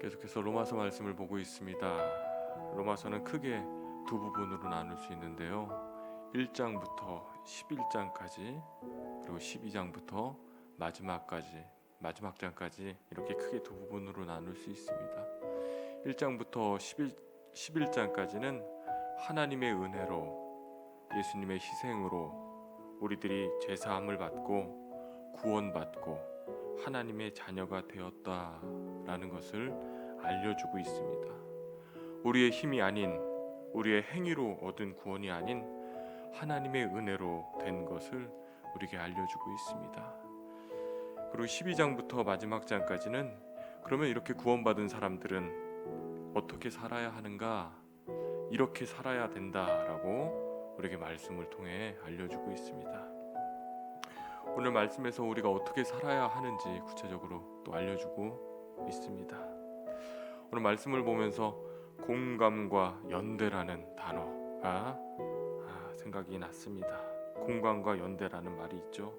계속해서 로마서 말씀을 보고 있습니다. 로마서는 크게 두 부분으로 나눌 수 있는데요. 1장부터 11장까지 그리고 12장부터 마지막 장까지 이렇게 크게 두 부분으로 나눌 수 있습니다. 1장부터 11장까지는 하나님의 은혜로 예수님의 희생으로 우리들이 죄사함을 받고 구원받고 하나님의 자녀가 되었다라는 것을 알려주고 있습니다. 우리의 힘이 아닌 우리의 행위로 얻은 구원이 아닌 하나님의 은혜로 된 것을 우리에게 알려주고 있습니다. 그리고 12장부터 마지막 장까지는 그러면 이렇게 구원받은 사람들은 어떻게 살아야 하는가, 이렇게 살아야 된다라고 우리에게 말씀을 통해 알려주고 있습니다. 오늘 말씀에서 우리가 어떻게 살아야 하는지 구체적으로 또 알려주고 있습니다. 오늘 말씀을 보면서 공감과 연대라는 단어가 생각이 났습니다. 공감과 연대라는 말이 있죠.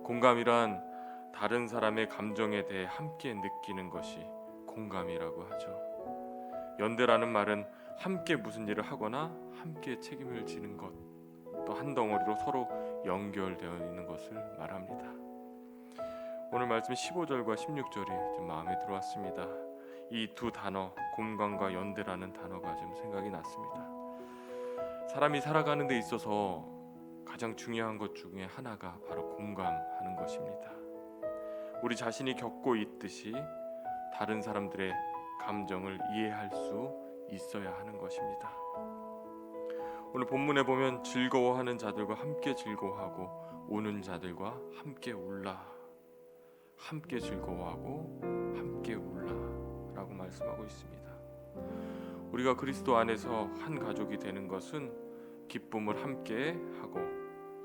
공감이란 다른 사람의 감정에 대해 함께 느끼는 것이 공감이라고 하죠. 연대라는 말은 함께 무슨 일을 하거나 함께 책임을 지는 것, 또 한 덩어리로 서로 연결되어 있는 것을 말합니다. 오늘 말씀 15절과 16절이 좀 마음에 들어왔습니다. 이 두 단어, 공감과 연대라는 단어가 좀 생각이 났습니다. 사람이 살아가는 데 있어서 가장 중요한 것 중에 하나가 바로 공감하는 것입니다. 우리 자신이 겪고 있듯이 다른 사람들의 감정을 이해할 수 있어야 하는 것입니다. 오늘 본문에 보면 즐거워하는 자들과 함께 즐거워하고 우는 자들과 함께 울라, 함께 즐거워하고 함께 울라 라고 말씀하고 있습니다. 우리가 그리스도 안에서 한 가족이 되는 것은 기쁨을 함께 하고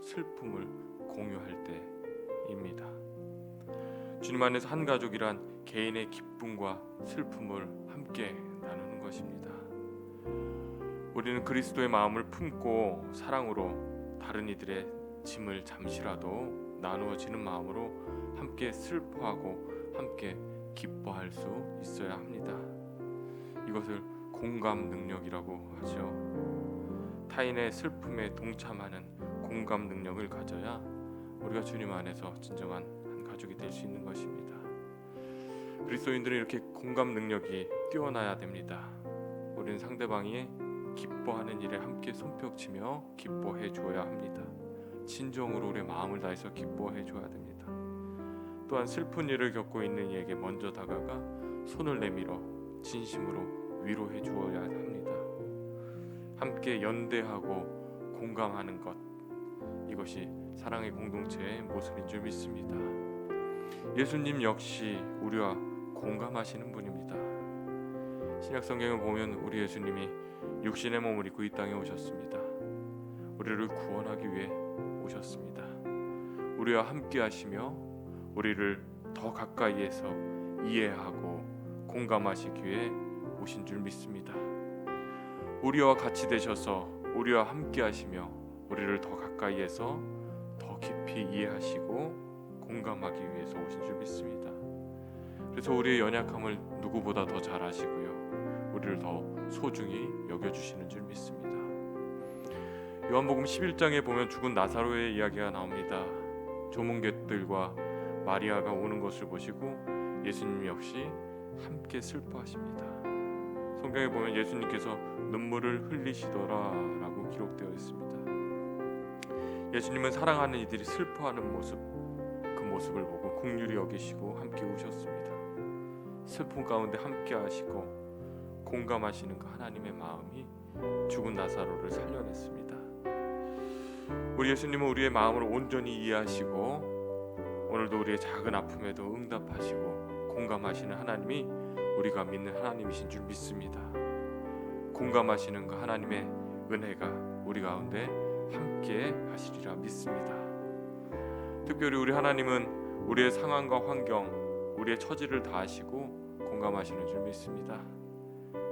슬픔을 공유할 때입니다. 주님 안에서 한 가족이란 개인의 기쁨과 슬픔을 함께 나누는 것입니다. 우리는 그리스도의 마음을 품고 사랑으로 다른 이들의 짐을 잠시라도 나누어지는 마음으로 함께 슬퍼하고 함께 기뻐할 수 있어야 합니다. 이것을 공감 능력이라고 하죠. 타인의 슬픔에 동참하는 공감 능력을 가져야 우리가 주님 안에서 진정한 한 가족이 될 수 있는 것입니다. 그리스도인들은 이렇게 공감 능력이 뛰어나야 됩니다. 우리는 상대방이 기뻐하는 일에 함께 손뼉치며 기뻐해 주어야 합니다. 진정으로 우리의 마음을 다해서 기뻐해 줘야 됩니다. 또한 슬픈 일을 겪고 있는 이에게 먼저 다가가 손을 내밀어 진심으로 위로해 주어야 합니다. 함께 연대하고 공감하는 것, 이것이 사랑의 공동체의 모습인 줄 믿습니다. 예수님 역시 우리와 공감하시는 분입니다. 신약 성경을 보면 우리 예수님이 육신의 몸을 입고 이 땅에 오셨습니다. 우리를 구원하기 위해 오셨습니다. 우리와 함께 하시며 우리를 더 가까이에서 이해하고 공감하시기 위해 오신 줄 믿습니다. 우리와 같이 되셔서 우리와 함께 하시며 우리를 더 가까이에서 더 깊이 이해하시고 공감하기 위해서 오신 줄 믿습니다. 그래서 우리의 연약함을 누구보다 더 잘 아시고요, 우리를 더 소중히 여겨주시는 줄 믿습니다. 요한복음 11장에 보면 죽은 나사로의 이야기가 나옵니다. 조문객들과 마리아가 오는 것을 보시고 예수님 역시 함께 슬퍼하십니다. 성경에 보면 예수님께서 눈물을 흘리시더라라고 기록되어 있습니다. 예수님은 사랑하는 이들이 슬퍼하는 모습, 그 모습을 보고 긍휼히 여기시고 함께 우셨습니다. 슬픔 가운데 함께 하시고 공감하시는 그 하나님의 마음이 죽은 나사로를 살려냈습니다. 우리 예수님은 우리의 마음을 온전히 이해하시고 오늘도 우리의 작은 아픔에도 응답하시고 공감하시는 하나님이 우리가 믿는 하나님이신 줄 믿습니다. 공감하시는 그 하나님의 은혜가 우리 가운데 함께 하시리라 믿습니다. 특별히 우리 하나님은 우리의 상황과 환경, 우리의 처지를 다 아시고 공감하시는 줄 믿습니다.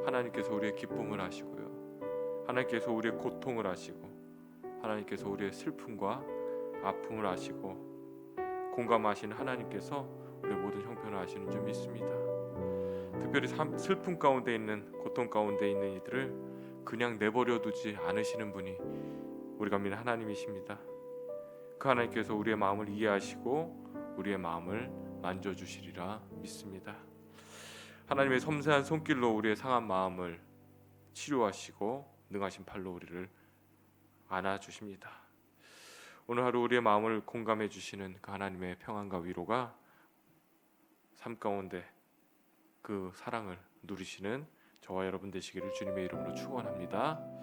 하나님께서 우리의 기쁨을 아시고요, 하나님께서 우리의 고통을 아시고 하나님께서 우리의 슬픔과 아픔을 아시고 공감하시는 하나님께서 우리의 모든 형편을 아시는 줄 믿습니다. 특별히 슬픔 가운데 있는, 고통 가운데 있는 이들을 그냥 내버려 두지 않으시는 분이 우리가 믿는 하나님이십니다. 그 하나님께서 우리의 마음을 이해하시고 우리의 마음을 만져주시리라 믿습니다. 하나님의 섬세한 손길로 우리의 상한 마음을 치료하시고 능하신 팔로 우리를 안아주십니다. 오늘 하루 우리의 마음을 공감해 주시는 그 하나님의 평안과 위로가 삶 가운데 그 사랑을 누리시는 저와 여러분 되시기를 주님의 이름으로 축원합니다.